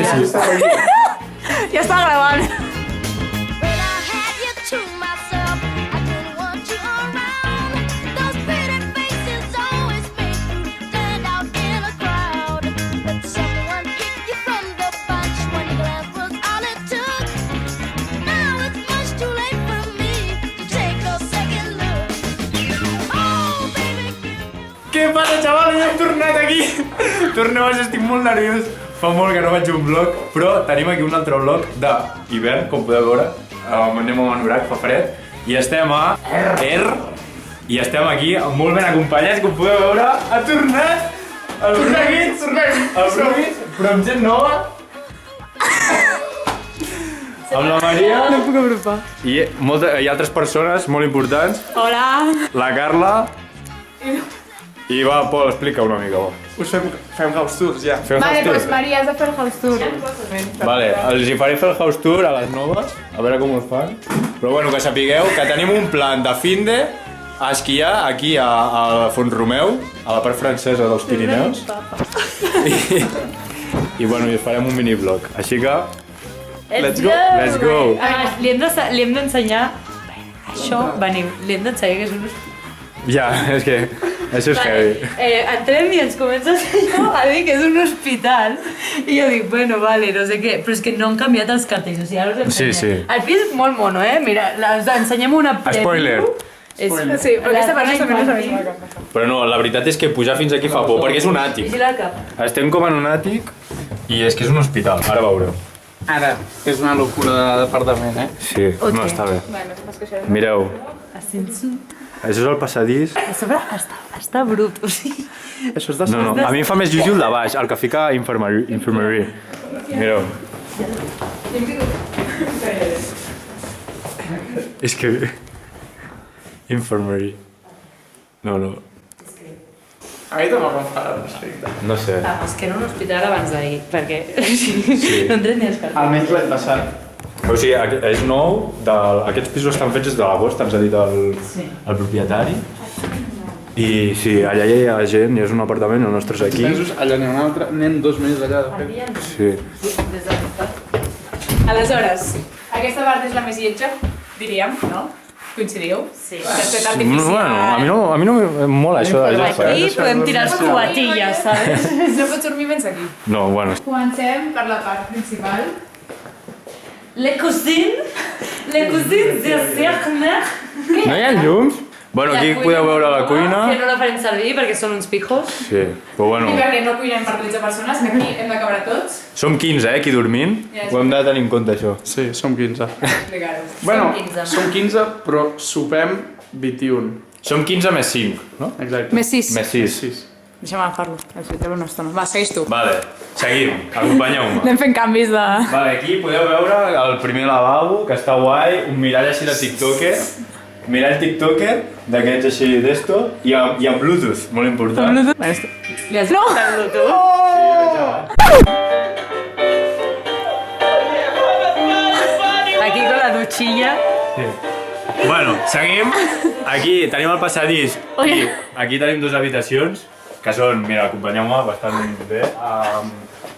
Ja està gravant. Què passa, xaval? Ja hem tornat aquí! Torneu, estic molt nerviós. Fa molt que no faig un vlog, però tenim aquí un altre vlog d'hivern, com podeu veure. Anem a Manorac, fa fred. I estem a i estem aquí molt ben acompanyats, com podeu veure. Ha tornat el Brugit, però amb gent nova. Amb la Maria. No puc apropar. I hi ha altres persones molt importants. Hola. La Carla. I va, Pol, explica una mica, va. Us fem house tours, ja. Vale, doncs Maria, has de fer el house tour. Vale, els hi faré fer el house tour a les noves, a veure com us fan. Però bueno, que sapigueu que tenim un plan de fin de a esquiar aquí a Font-romeu, a la part francesa dels Pirineus. I bueno, us farem un mini-vlog. Així que... Let's go! Let's go! Li hem d'ensenyar... Això, veniu, li hem d'ensenyar que és un... Ja, és que això és heavy. Entrem i ens comença a dir que és un hospital. I jo dic, bueno, vale, no sé què. Però és que no han canviat els cartells, o sigui, ara us ensenyem. Sí. El pis és molt mono, Mira, us ensenyem una preview. Spoiler! Sí, però aquesta part també no sabem la capa. Però no, la veritat és que pujar fins aquí fa por, perquè és un àtic. Vigila la capa. Estem com en un àtic i és que és un hospital, ara veureu. Ara, és una locura d'apartament, Sí, no està bé. Mireu. Ascenso. Això és el passadís. A sobre està brut, o sigui... Això és de No, a mi em fa més lluny el de baix, el que fica infirmary. Mireu. És que... Infirmary. No. A mi també em fa respecte. No sé. És que era un hospital abans d'ahir, perquè... No entrem ni els cartells. Almenys l'any passat. O sigui, és nou, aquests pisos estan fets des de l'agost, ens ha dit el propietari. I sí, allà hi ha gent, és un apartament, el nostre és aquí. Mesos, allà n'hi ha un altre, anem 2 mesos allà, de fet. Sí. Aleshores, aquesta part és la més lletja, diríem, no? Coincidiu? Sí. Bueno, a mi no em mola això de lletja, Aquí podem tirar els cubatilles, saps? No pots dormir menys aquí. No, bueno. Comencem per la part principal. Les cuisines de Cerner. No hi ha llums? Bueno, aquí podeu veure la cuina. Que no la farem servir perquè són uns pijos. Sí, però bueno. I perquè no cuinem per 13 persones, que aquí hem de cabre tots. Som 15, aquí dormint. Ho hem de tenir en compte, això. Sí, som 15. Explicar-ho. Bueno, 15. som 15, però sopem 21. Som 15 més 5, no? Exacte. Més 6. Més 6. 6. Deixa'm agafar-lo, explicar-ho una estona. Va, segueix tu. Vale, seguim. Acompanyeu-me. Anem fent canvis de... Vale, aquí podeu veure el primer lavabo, que està guai, un mirall així de tiktoker. Mirall tiktoker, d'aquests així d'esto, i amb Bluetooth, molt important. Li has dit el Bluetooth? Aquí con la duchilla. Sí. Bueno, seguim. Aquí tenim el passadís. I aquí tenim 2 habitacions, que són, mira, acompanyeu-me bastant bé, amb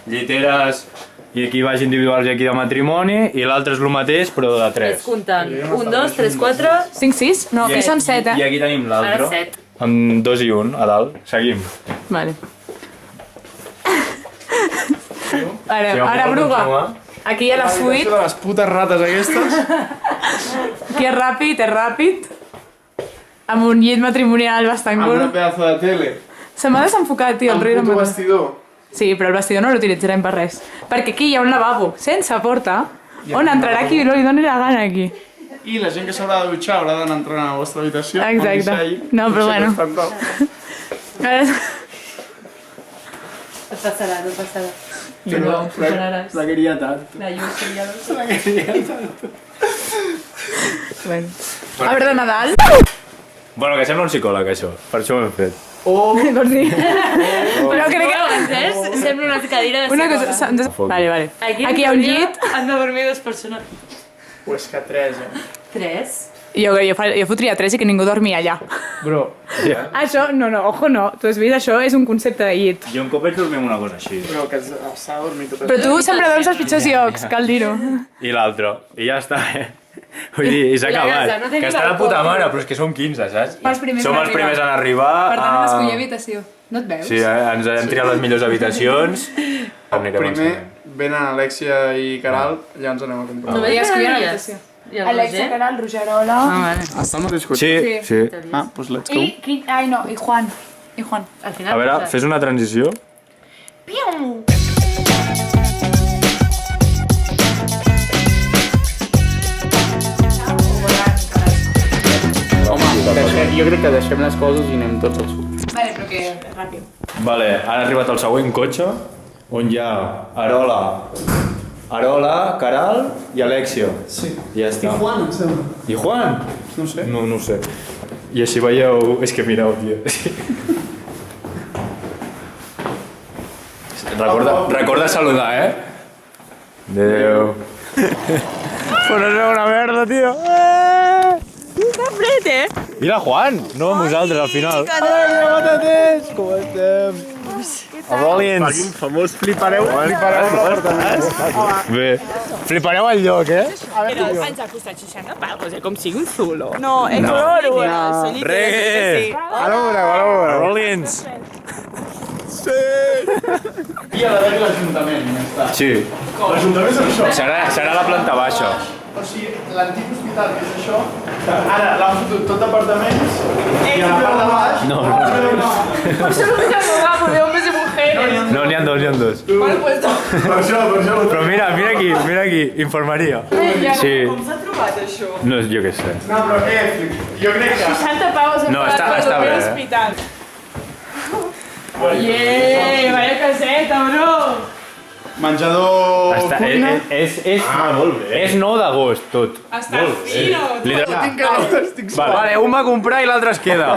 lliteres i aquí baix individuals i aquí de matrimoni, i l'altre és el mateix, però de 3. És comptant. 1, 2, 3, 4... 5, 6? No, aquí són 7, I aquí tenim l'altre, Ara 7. amb 2 i 1 a dalt. Seguim. Vale. Ara, Bruga. Aquí hi ha la suite. De les putes rates aquestes. Aquí és ràpid. Amb un llit matrimonial bastant Amb una curt. pedazo de tele. Se m'ha desenfocat, tio, el Amb riure. puto vestidor. Sí, però el vestidor no l'utilitzarem per res. Perquè aquí hi ha un lavabo sense porta, on entrarà qui no li doni la gana aquí. I la gent que s'haurà de dutxar haurà d'anar entrant a la vostra habitació. Exacte. No, però bueno. Ara... No passarà, no passarà. La quería tanto. La llum seria... La quería tanto. Bueno. Arbre de Nadal. Bueno, que sembla un psicòleg, això. Per això ho hem fet. Vols dir? Però crec que... Entens? Sembla una cadira de Una psicòleg. cosa... Vale. Aquí hi ha un llit. Han de dormir 2 persones. Pues que 3, 3? Jo fotria 3 i que ningú dormi allà. Bro, Això, no, ojo, no. Tu has vist, això és un concepte de llit. Jo un cop vaig dormir amb una cosa així. bro, que s'ha dormit tot Però tu sempre dorms als pitjors llocs, cal dir-ho. I l'altre. I ja està, Vull dir, i s'ha acabat. casa no té Que ni està de balcó. puta mare, però és que som 15, saps? Els primers Som en els arribar. primers en arribar. Per tant, hem d'escollir habitació. No et veus? Sí, ens hem triat les millors habitacions. Primer venen Alexia i Caral, ja ens anem a comprar. No I veig escollir que l'habitació. I el Alexia, Roger? Caral, Rogerola... Vale. Està al mateix cotxe? Sí, sí. Ah, doncs let's go. Ai, no, i Juan. Al final... A veure, fes una transició. Home, jo crec que deixem les coses i anem tots al súper. Vale, però que ràpid. Vale, ara ha arribat el següent cotxe, on hi ha Arola, Caral i Alexia. Sí. I ja està. Juan, em sembla. I Juan? No sé. No ho sé. I així veieu... És que mireu, tio. Recorda saludar, Adéu. Però no és una merda, tio. Està fred, Mira, Juan! No, nosaltres, al final. Hola, patates! Com estem? Aroliens! Famós flipareu. Bé, flipareu el lloc, Ens ha costat 60 pavos, com sigui un zulo. No, Reggae! Aroliens! I ha d'haver l'Ajuntament, ja està. Sí, L'Ajuntament és això. serà la planta baixa. O sigui, l'antic hospital, que és això, ara l'han fotut tot d'apartaments i a la part de baix... No, Per això no me llamo de hombres y mujeres. no, n'hi ha dos. Vale, pues no. Per això. Però mira aquí, infermeria. Sí. Com s'ha trobat això? No, jo què sé. No, però jo crec que... 60 pavos en No, està bé, hospital. Yeah, vaya caseta, bro. Menjador... cuina... És 9 d'agost, tot. Està fino. Literal. Vale, un va comprar i l'altre es queda.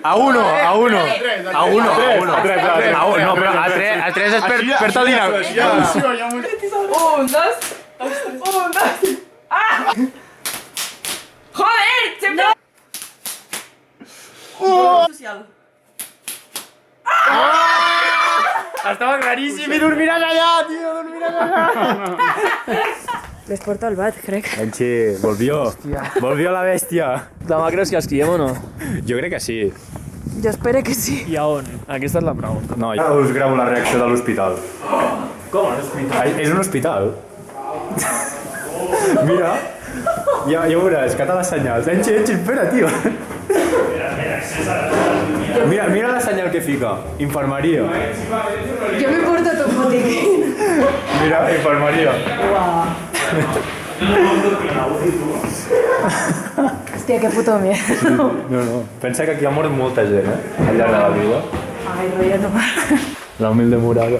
A uno. No, però a tres es perd el dinar. Un, dos. ¡Ah! ¡Joder! ¡Siempre! Estava claríssim i dormiràs allà, tio, Les porto al bat, crec. Enchi, volvió la bèstia. Demà creus que esquiem o no? Jo crec que sí. Jo espero que sí. I a on? Aquesta és la pregunta. No, ja us gravo la reacció de l'hospital. Com a l'hospital? És un hospital. Mira, ja veuràs, cata les senyals. Enchi, espera, tio. Mira la senyal que fica. Infermeria. Jo me porto tot botiquín. Mira, infermeria. Hòstia, que puto miedo. No. Pensa que aquí ha mort molta gent, al llarg de la vida. Ai, Roger, no para. La humilde morada.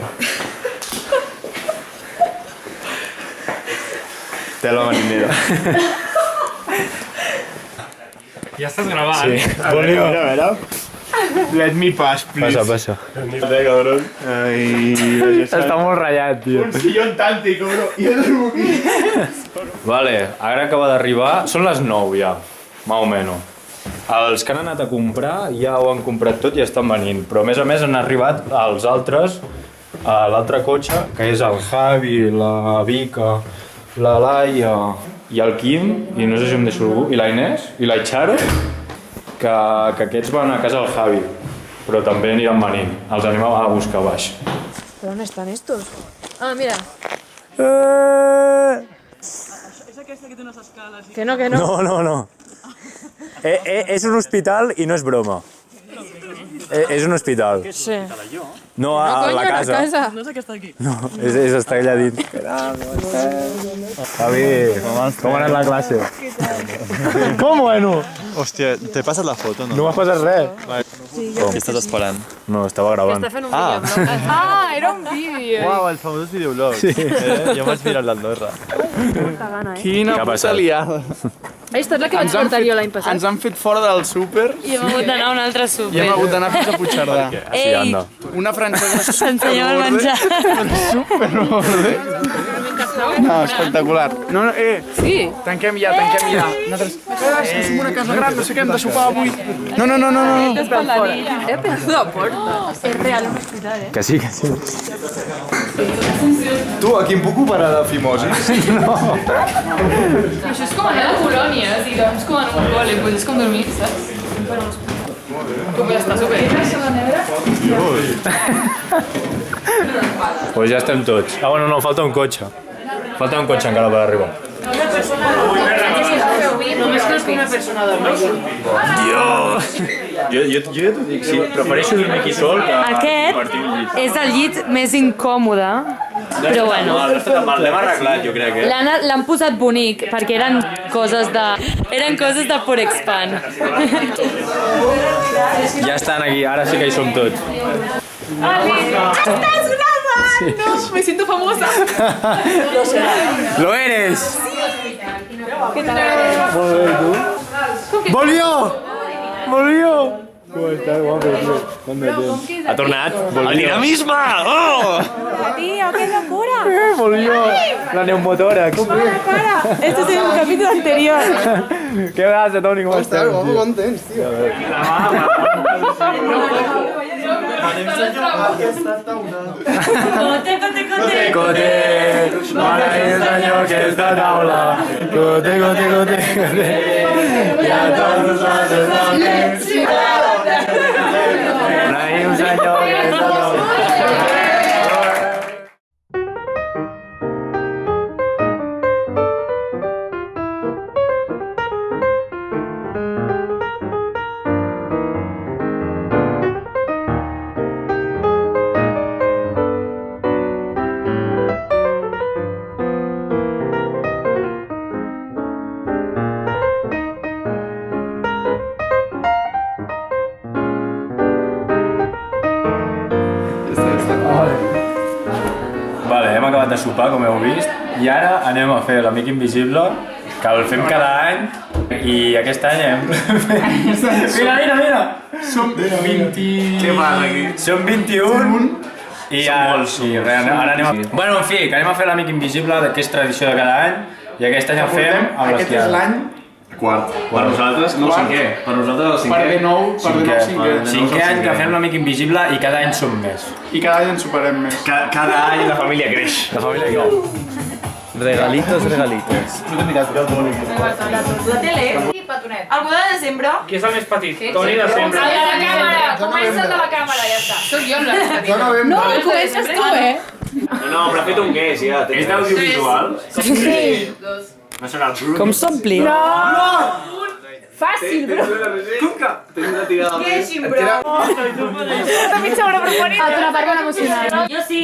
Tela marinera. Ja estàs gravant. Sí. Volio. Let me pass, please. Passa. cabrón. Ai... Està molt ratllat, tio. Un sillón tàntico, bro. I el buquí. Vale, ara acaba d'arribar... Són les 9 ja, més o menys. Els que han anat a comprar ja ho han comprat tot i estan venint, però a més han arribat els altres a l'altre cotxe, que és el Javi, la Vika, la Laia i el Quim, i no sé si em deixo algú, i la Inés, i la Charo, que aquests van a casa del Javi, però també aniran venint. Els anem a buscar a baix. ¿Pero dónde están estos? Ah, mira. Que no, que no. No. És un hospital i no és broma. És un hospital. Sí. No, a Coño, la casa. No sé què està aquí. No, és estar allà dins. Javi, com ha anat la classe? Com, bueno? Hòstia, t'he passat la foto, no? No m'has passat res? Què estàs esperant? No, estava gravant. Està fent un videoblog. Ah, era un vídeo. Uau, el famós videoblog. Sí. Jo vaig mirar l'Andorra. Molta gana, Quina Què ha puta passat? liada. Esta és la que vaig portar jo l'any passat. Ens han fet fora del súper I hem hagut d'anar a un altre i súper. hem hagut d'anar fins a Puigcerdà. Sí, anda. Una francesa Ensenya'm el menjar. superborde. No, espectacular. No, Sí. tanquem ja. Nosaltres... És que som una casa gran, no sé què hem de sopar avui. No. He pensado a porta. És real un hospital, eh? Que sí. Tu, aquí em puc operar de fimosis? Això és com anar a colònia, diguem, com en un col·le, pues és com dormir, saps? Com ja està super. Pues ja estem tots. Ah, bueno, no, falta un cotxe. Falta un cotxe encara per arribar. Només creus que una persona dorm. Dios! Jo ja t'ho dic, sí, prefereixo dormir aquí sol que Aquest és el llit més incòmode, però bueno. L'hem arreglat, jo crec, L'han posat bonic, perquè eren coses de Forexpan. Ja estan aquí, ara sí que hi som tots. ¡Estás grabando! Me siento famosa. ¡Lo eres! ¿Qué tal? ¡Volvió! Ha tornat. El dinamisme! Oh! Tío, qué locura. Volvió! La neumotora. Para, este es el capítulo anterior. Què passa, Toni? Com estàs? Guapo, com tens, tio? Cote. Cote! Mare senyor, aquesta taula! Cote! I a tots nosaltres també! Mare senyor, aquesta taula! Vale, hem acabat de sopar, com heu vist, i ara anem a fer l'Amic Invisible, que el fem cada any, i aquest any hem... Mira! Som 20... Què passa aquí? Som 21, i ara anem a... Bueno, en fi, que anem a fer l'Amic Invisible, que és tradició de cada any, i aquest any el fem amb Aquest és l'esquiada. l'any Quart. Per nosaltres, no Quart. cinquè. Per nosaltres el cinquè. per de nou cinquè. Cinquè any que fem l'Amic Invisible i cada any som més. I cada any en superem més. Cada any la família creix. La família no. Regalitos. No t'he mirat. La tele. Algú de desembre. Qui és el més petit? Toni de sempre. A la càmera. Comença de la càmera, ja està. Soc jo la més petita. No, comences tu, eh? No, però ha fet un guess, ja. És d'audiovisual? Sí. No serà el Bruno. Com s'omplia? Fàcil, bro. Tens una tirada més. bro. També s'haurà proposit. A una part bona emocional. Jo sí.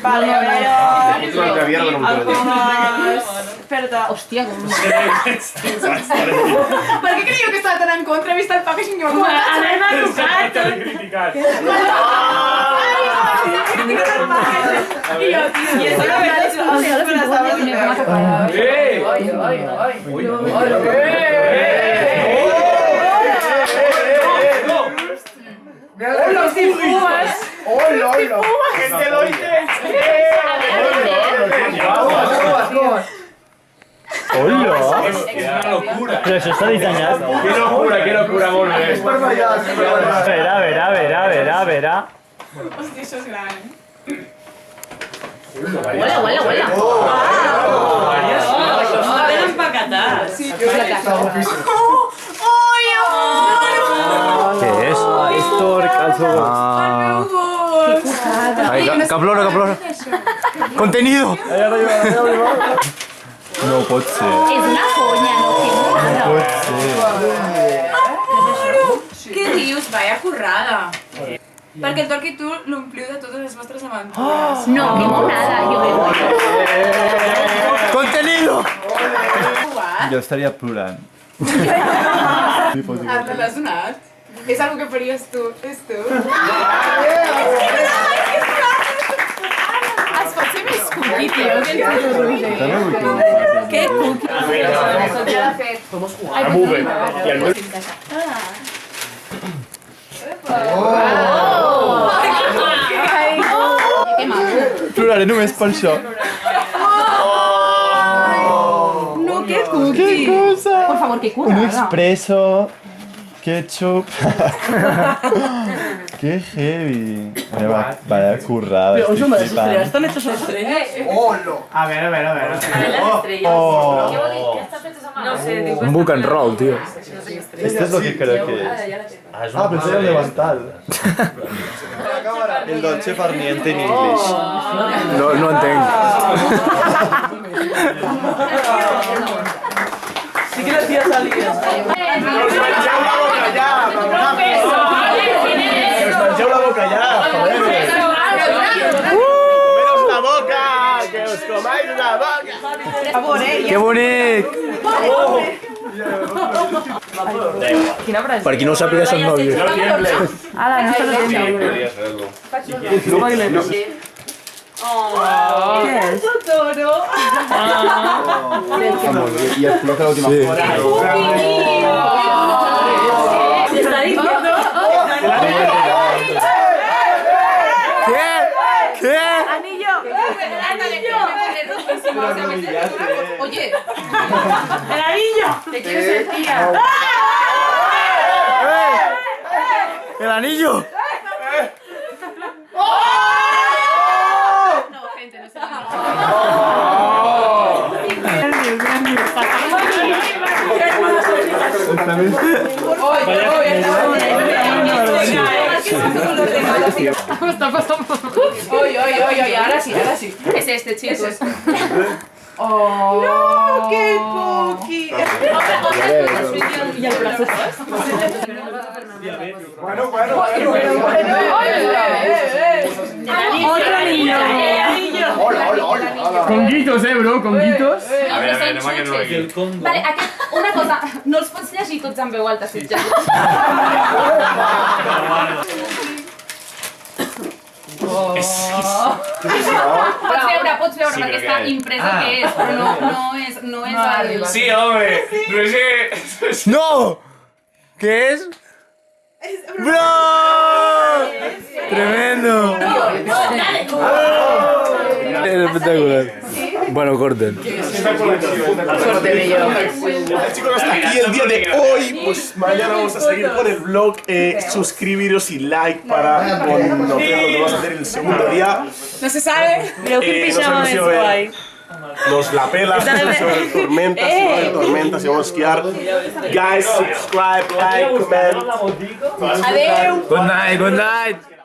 Vale, És una caviar per un tros. Espera. Hòstia, com... Per què creieu que estava tan en contra? He vist el packaging i m'ha comentat. Anem a tocar tot. Criticat. I jo, tio, i és una Los difumas. Hola. Este loite. És una locura. Però això està dissenyat. Que locura, molt bé. És per ballar, és per ballar. A veure. Hòstia, això és gran. Huele. Ben empaquetat. Sí, Què és? És torc, el seu... Ai, que plora. Contenido! No pot ser. És una conya, no tinc nada. Pot ser. Què dius? Vaya currada. Perquè el Torc i tu l'ompliu de totes les vostres aventures. No tinc nada, jo crec. Contenido! Jo estaria plorant. Ah, te l'has donat? És algo que faries tu, és tu. Es pot ser més cookie, tio. Què cookie? Ja l'ha fet. A Bube. I el meu... Que maco. provaré només per això. No, qué cookie. ¡Qué cosa! Por favor, qué curada. Un expreso, ketchup. ¡Qué heavy! Vaya currada. Pero, estoy oye, las flipando. estrellas están hechas de estrellas. A ver. Las estrellas. Oh, No sé, digo, Un book and roll, tío. esto es lo que creo que es. Ah, pensé en el levantal. El dolce farniente en inglés. No entenc. sí que la tía salía. Us mengeu la boca ja, us mengeu la boca ja, joder. Comeros la boca, que us comáis la boca. Que bonic! Quina frase? Per qui no ho sàpiga, són nòvios. Ala, no se lo tiene. Spoiler. ¿Qué es? Y explota la última hora. ¿Te está diciendo? ¿Qué? ¡Anillo! Oye, ¡El anillo! te quiero ser tía. El anillo! No, gente, no se Oye, ahora sí. Es este, chicos. ¡No, qué cookie! Y el brazo. Bueno. Otro anillo. Hola. Conguitos, bro, conguitos. A veure, anem a que no aquí. Vale, una cosa, no els pots llegir tots en veu alta, si ets Pots veure, Sí, perquè però està què és? imprès el que és, però no és el... Sí, home! Roger! ¡No! ¿Qué es? ¡Bro! ¡Tremendo! Es espectacular. Bueno, corten. Chicos, hasta aquí el día de hoy. Pues mañana vamos a seguir con el vlog. Suscribiros y like para conocer lo que vamos a hacer el segundo día. No se sabe. Creo que Nos pijama hemos es ido a ver guay. Nos la pela, si va a haber tormentas, si va a haber tormentas, si vamos a esquiar. Guys, subscribe, like, comment. Adeu. Good night, good night.